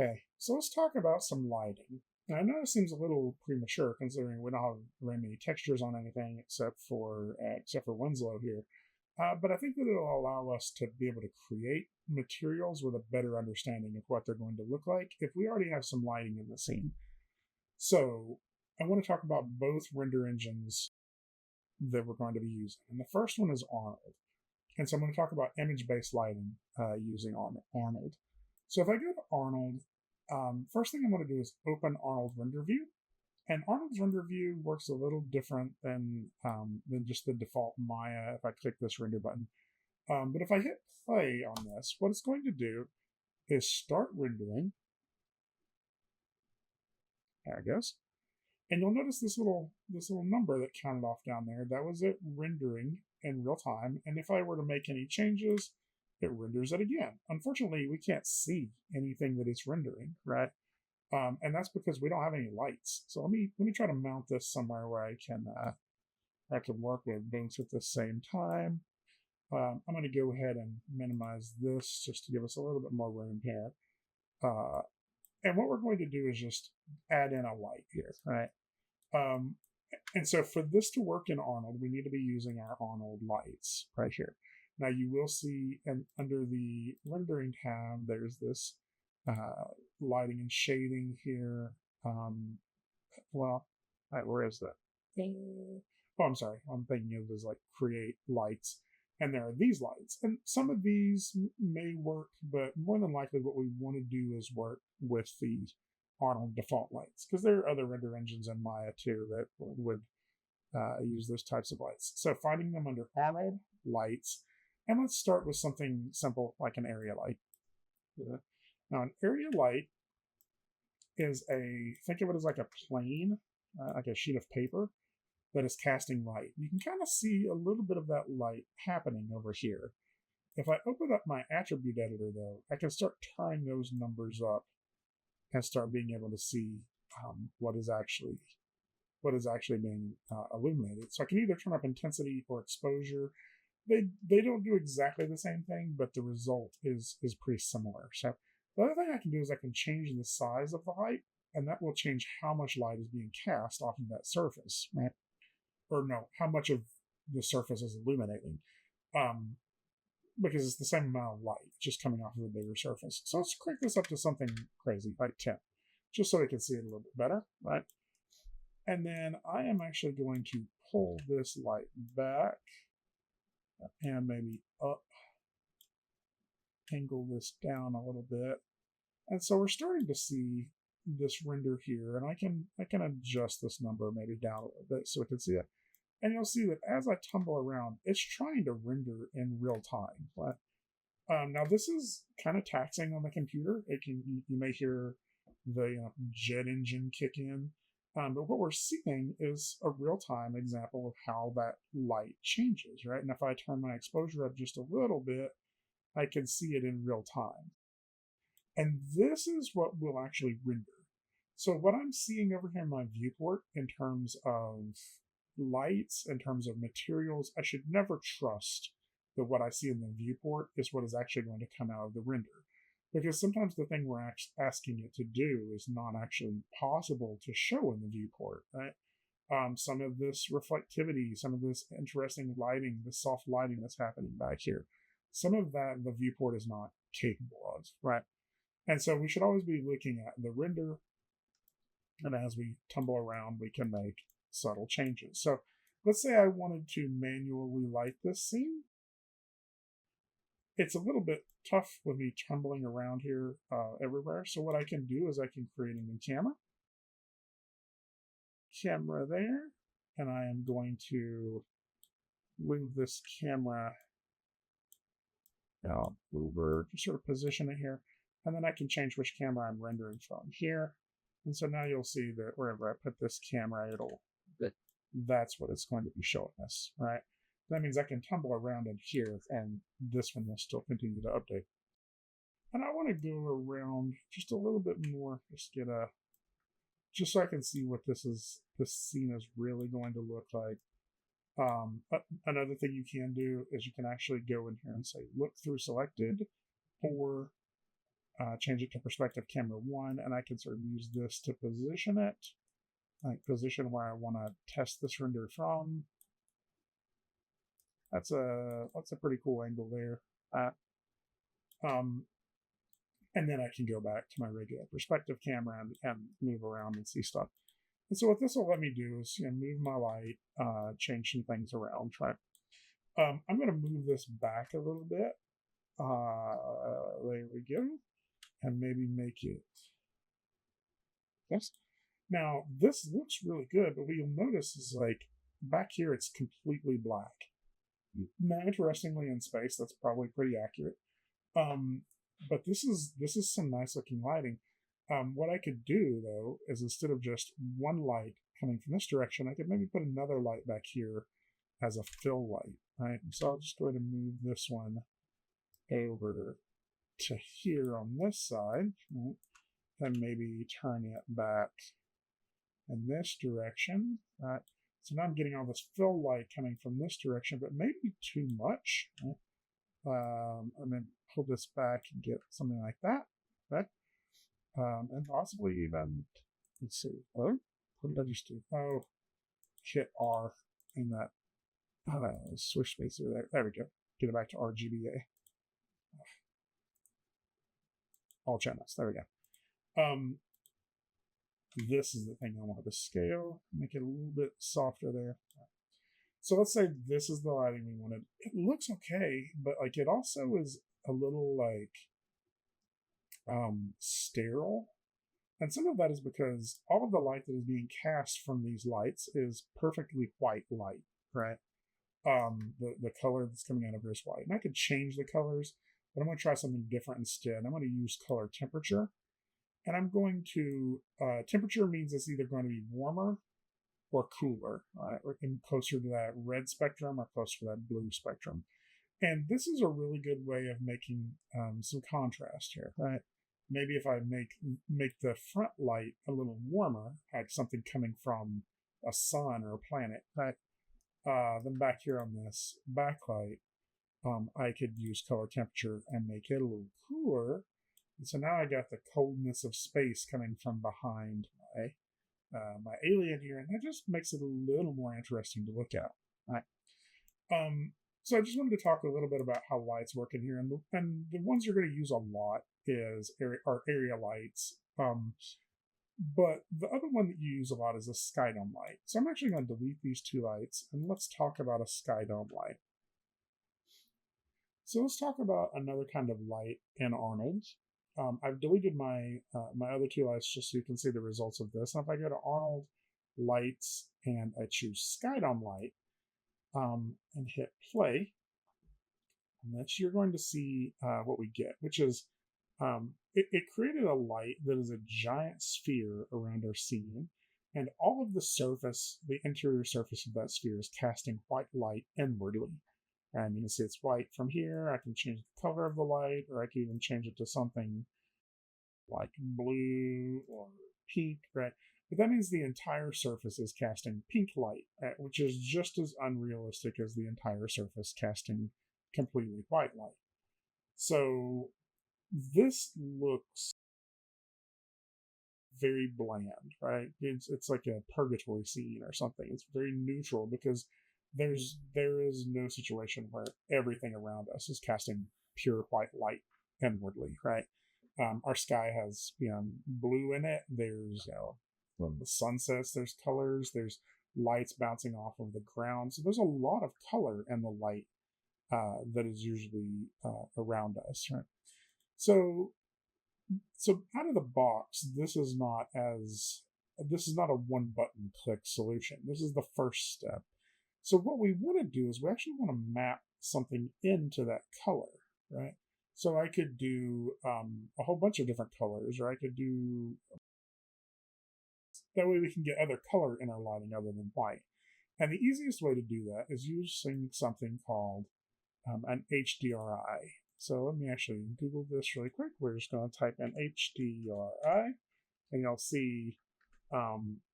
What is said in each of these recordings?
Okay, so let's talk about some lighting. Now, I know it seems a little premature considering we don't have very many textures on anything except for Winslow here. But I think that it'll allow us to be able to create materials with a better understanding of what they're going to look like if we already have some lighting in the scene. So I want to talk about both render engines that we're going to be using. And the first one is Arnold. And so I'm going to talk about image-based lighting using Arnold. So if I go to Arnold, first thing I'm going to do is open Arnold Render View. And Arnold's Render View works a little different than just the default Maya if I click this render button. But if I hit play on this, what it's going to do is start rendering. There it goes. And you'll notice this little number that counted off down there. That was it rendering in real time. And if I were to make any changes, it renders it again. Unfortunately, we can't see anything that it's rendering, right? And that's because we don't have any lights. So let me try to mount this somewhere where I can work with both at the same time. I'm going to go ahead and minimize this just to give us a little bit more room here. And what we're going to do is just add in a light here, right? And so for this to work in Arnold, we need to be using our Arnold lights right here. Now you will see, and under the rendering tab, there's this lighting and shading here. Where is that? Oh, I'm sorry. I'm thinking of as like create lights. And there are these lights. And some of these may work, but more than likely what we want to do is work with the Arnold default lights, because there are other render engines in Maya too that would use those types of lights. So finding them under Arnold lights, and let's start with something simple like an area light. Now an area light is think of it as like a plane, like a sheet of paper that is casting light. You can kind of see a little bit of that light happening over here. If I open up my attribute editor though, I can start tying those numbers up and start being able to see what is actually being illuminated. So I can either turn up intensity or exposure. They don't do exactly the same thing, but the result is pretty similar. So the other thing I can do is I can change the size of the light, and that will change how much light is being cast off of that surface, right? Or no, how much of the surface is illuminating. Because it's the same amount of light just coming off of a bigger surface. So let's crank this up to something crazy, like 10, just so we can see it a little bit better, right? And then I am actually going to pull this light back and maybe up, angle this down a little bit. And so we're starting to see this render here, and I can adjust this number maybe down a little bit so we can see it. And you'll see that as I tumble around, it's trying to render in real time. But, now this is kind of taxing on the computer. You may hear the jet engine kick in. But what we're seeing is a real-time example of how that light changes, right? And if I turn my exposure up just a little bit, I can see it in real time. And this is what will actually render. So what I'm seeing over here in my viewport in terms of lights, in terms of materials, I should never trust that what I see in the viewport is what is actually going to come out of the render. Because sometimes the thing we're asking it to do is not actually possible to show in the viewport, right? Some of this reflectivity, some of this interesting lighting, the soft lighting that's happening back here, some of that the viewport is not capable of, right? And so we should always be looking at the render, and as we tumble around, we can make subtle changes. So let's say I wanted to manually light this scene. It's a little bit tough with me tumbling around here everywhere. So what I can do is I can create a new camera there, and I am going to move this camera over to sort of position it here, and then I can change which camera I'm rendering from here. And so now you'll see that wherever I put this camera, that's what it's going to be showing us, right? That means I can tumble around in here, and this one will still continue to update. And I want to go around just a little bit more, just so I can see what this scene is really going to look like. Another thing you can do is you can actually go in here and say look through selected, or change it to perspective camera 1, and I can sort of use this to position it, like position where I want to test this render from. That's a pretty cool angle there. And then I can go back to my regular perspective camera and move around and see stuff. And so what this will let me do is move my light, change some things around. I'm going to move this back a little bit. There we go. And maybe make it this. Now, this looks really good, but what you'll notice is like back here, it's completely black. Now, interestingly, in space, that's probably pretty accurate. But this is some nice looking lighting. What I could do though is instead of just one light coming from this direction, I could maybe put another light back here as a fill light, right? So I'll just go ahead and move this one over to here on this side, right? And maybe turn it back in this direction, right? So now I'm getting all this fill light coming from this direction, but maybe too much, right? I'm going to pull this back and get something like that, right? And possibly even, let's see, what did I just do? Oh, hit R in that switch spacer there. There we go. Get it back to RGBA. All channels. There we go. This is the thing I want to scale, make it a little bit softer there. So let's say this is the lighting we wanted. It looks okay, but like it also is a little like sterile. And some of that is because all of the light that is being cast from these lights is perfectly white light, right? The color that's coming out of here is white. And I could change the colors, but I'm going to try something different instead. I'm going to use color temperature. And I'm going to, temperature means it's either going to be warmer or cooler, right? Or closer to that red spectrum or closer to that blue spectrum. And this is a really good way of making some contrast here, right? Maybe if I make the front light a little warmer, like something coming from a sun or a planet, right? Then back here on this backlight, I could use color temperature and make it a little cooler. And so now I got the coldness of space coming from behind my alien here, and that just makes it a little more interesting to look at. Right. So I just wanted to talk a little bit about how lights work in here, and the ones you're going to use a lot are area lights. But the other one that you use a lot is a sky dome light. So I'm actually going to delete these two lights, and let's talk about a sky dome light. So let's talk about another kind of light in Arnold. I've deleted my other two lights just so you can see the results of this. And if I go to Arnold Lights and I choose Sky Dome Light and hit play, and then you're going to see what we get, which is it created a light that is a giant sphere around our scene, and all of the surface, the interior surface of that sphere is casting white light inwardly. And you can see it's white from here. I can change the color of the light, or I can even change it to something like blue or pink, right? But that means the entire surface is casting pink light, which is just as unrealistic as the entire surface casting completely white light. So this looks very bland, right? It's like a purgatory scene or something. It's very neutral because there is no situation where everything around us is casting pure white light inwardly, right? Our sky has blue in it. There's when the sun sets, there's colors. There's lights bouncing off of the ground. So there's a lot of color in the light that is usually around us, right? So out of the box, this is not a one button click solution. This is the first step. So what we want to do is we actually want to map something into that color, right? So I could do a whole bunch of different colors, or I could do, that way we can get other color in our lighting other than white. And the easiest way to do that is using something called an HDRI. So let me actually Google this really quick. We're just going to type in HDRI, and you'll see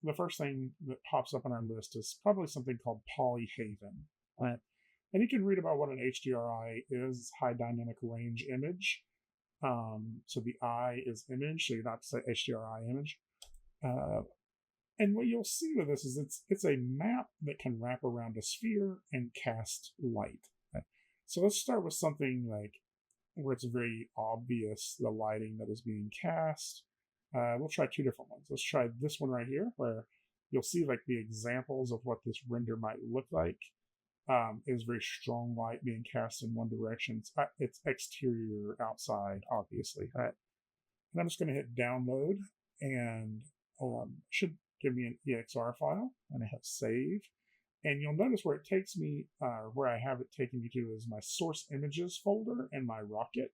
the first thing that pops up on our list is probably something called polyhaven. Right? And you can read about what an HDRI is, high dynamic range image. So the I is image, so you're not to say HDRI image. And what you'll see with this is it's a map that can wrap around a sphere and cast light. Okay? So let's start with something like where it's very obvious the lighting that is being cast. We'll try two different ones. Let's try this one right here, where you'll see like the examples of what this render might look like. Is very strong light being cast in one direction. It's exterior, outside, obviously. Right? And I'm just going to hit download, and should give me an EXR file, and I hit save. And you'll notice where it takes me, where I have it taking me to is my source images folder and my rocket.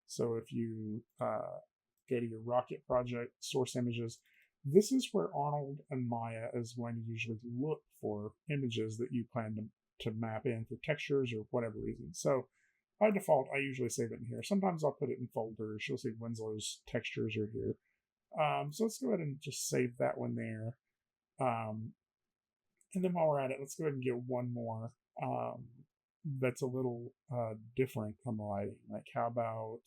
So if you go to your rocket project, source images, this is where Arnold and Maya is going to usually look for images that you plan to map in for textures or whatever reason. So by default, I usually save it in here. Sometimes I'll put it in folders. You'll see Winslow's textures are here. So let's go ahead and just save that one there. And then while we're at it, let's go ahead and get one more that's a little different from the lighting. Like how about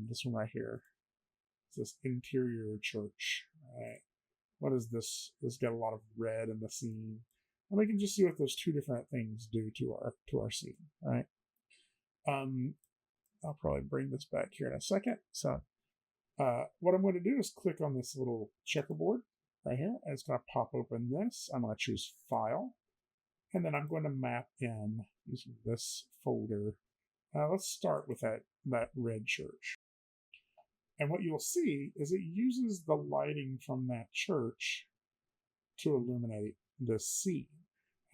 this one right here? It's this interior church. Right? What is this? This got a lot of red in the scene, and we can just see what those two different things do to our scene. Right? I'll probably bring this back here in a second. So what I'm going to do is click on this little checkerboard right here, and it's going to pop open this. I'm going to choose File, and then I'm going to map in using this folder. Let's start with that red church. And what you'll see is it uses the lighting from that church to illuminate the scene.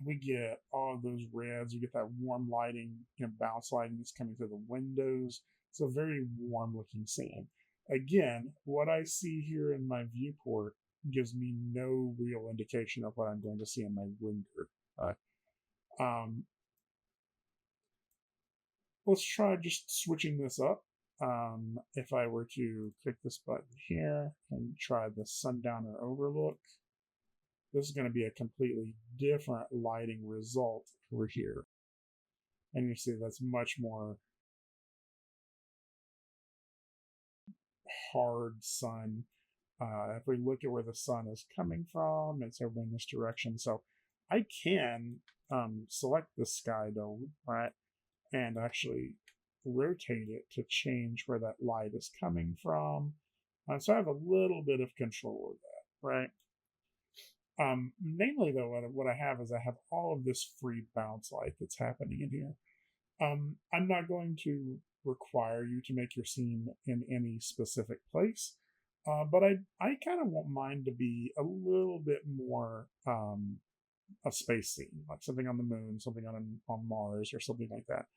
We get all of those reds. We get that warm lighting, bounce lighting that's coming through the windows. It's a very warm looking scene. Again, what I see here in my viewport gives me no real indication of what I'm going to see in my render. Let's try just switching this up. If I were to click this button here and try the sundowner overlook, this is going to be a completely different lighting result over here. And you see that's much more hard sun. If we look at where the sun is coming from, it's over in this direction. So I can select the sky dome, right, and actually rotate it to change where that light is coming from. So I have a little bit of control of that, right? Namely, though, what I have is I have all of this free bounce light that's happening in here. I'm not going to require you to make your scene in any specific place, but I kind of want mine to be a little bit more a space scene, like something on the moon, something on Mars, or something like that.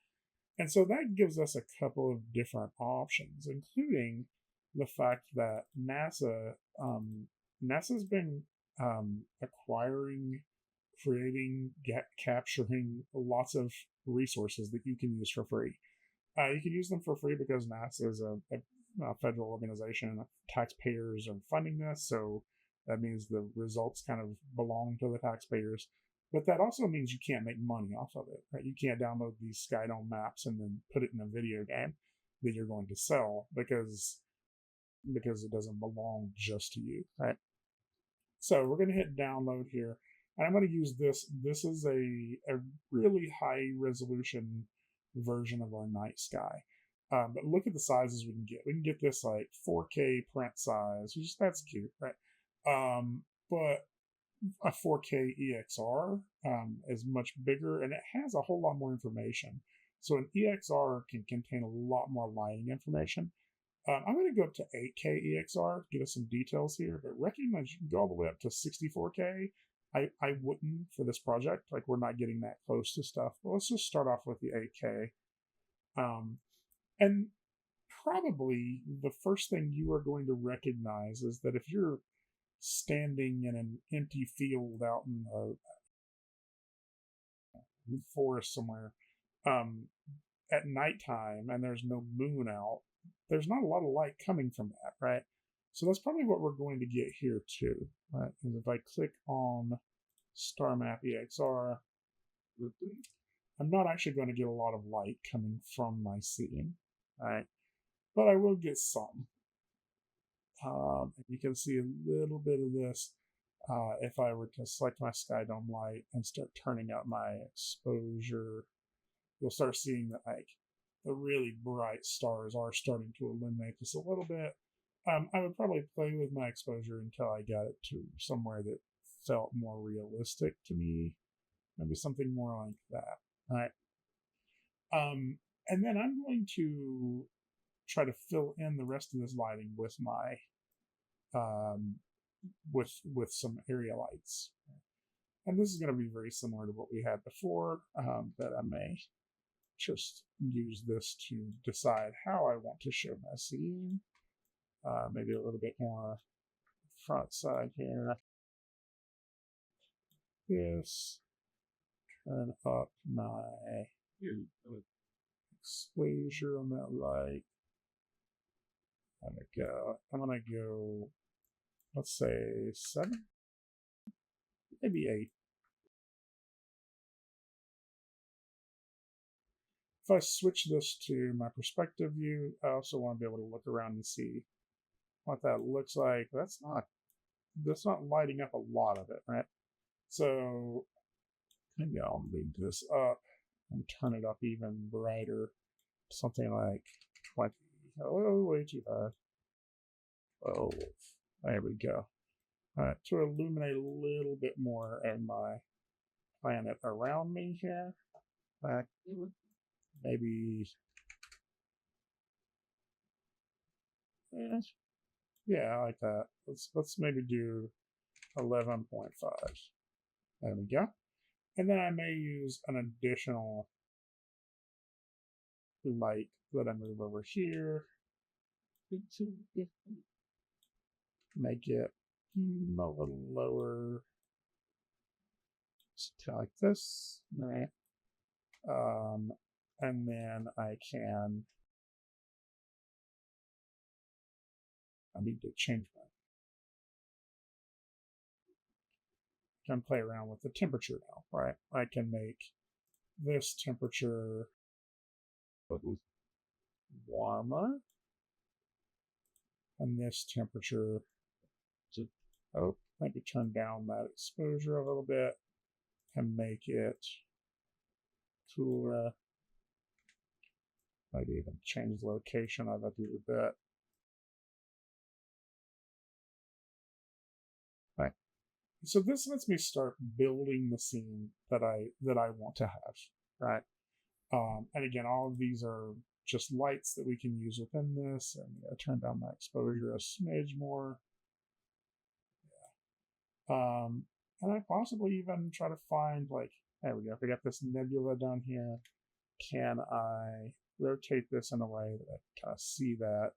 And so that gives us a couple of different options, including the fact that NASA's been acquiring, creating, capturing lots of resources that you can use for free. You can use them for free because NASA is a federal organization. Taxpayers are funding this, so that means the results kind of belong to the taxpayers. But that also means you can't make money off of it, right? You can't download these Skydome maps and then put it in a video game that you're going to sell because it doesn't belong just to you, right? So we're going to hit download here. And I'm going to use this. This is a really high resolution version of our night sky. But look at the sizes we can get. We can get this like 4K print size, which that's cute, right? But a 4K EXR is much bigger, and it has a whole lot more information. So an EXR can contain a lot more lighting information. I'm going to go up to 8K EXR to give us some details here, but recognize you can go all the way up to 64K. I wouldn't for this project. Like, we're not getting that close to stuff. But let's just start off with the 8K. And probably the first thing you are going to recognize is that if you're standing in an empty field out in the forest somewhere at nighttime and there's no moon out, there's not a lot of light coming from that, right? So that's probably what we're going to get here too, right? And if I click on Star Map EXR, I'm not actually going to get a lot of light coming from my scene, right? But I will get some. You can see a little bit of this if I were to select my sky dome light and start turning up my exposure. You'll start seeing that like the really bright stars are starting to illuminate this a little bit. I would probably play with my exposure until I got it to somewhere that felt more realistic to me. Maybe something more like that. All right. And then I'm going to try to fill in the rest of this lighting with my with some area lights. And this is going to be very similar to what we had before, but I may just use this to decide how I want to show my scene. Maybe a little bit more front side here. This. Turn up my exposure on that light. I'm gonna go, let's say 7, maybe 8. If I switch this to my perspective view, I also want to be able to look around and see what that looks like. That's not lighting up a lot of it, right? So maybe I'll move this up and turn it up even brighter, something like 20. Oh, way too high. 12. There we go. To illuminate a little bit more of my planet around me here. Maybe. Yeah, I like that. Let's maybe do 11.5. There we go. And then I may use an additional light that I move over here. Make it a little lower. Like this. Right. And then I need to change that. I can play around with the temperature now, right? I can make this temperature warmer and this temperature, maybe turn down that exposure a little bit and make it cooler. Maybe even change the location of it a little bit. Right. So this lets me start building the scene that I want to have, right? And again, all of these are just lights that we can use within this. And turn down my exposure a smidge more. Yeah. And I possibly even try to find, like, there we go. If I got this nebula down here, can I rotate this in a way that I kind of see that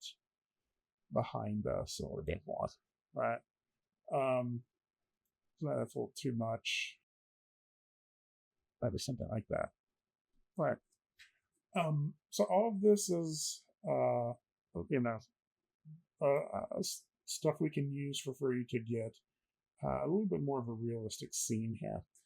behind us a little bit more, right? That's a little too much. Maybe something like that. Right. So all of this is, stuff we can use for free to get a little bit more of a realistic scene here.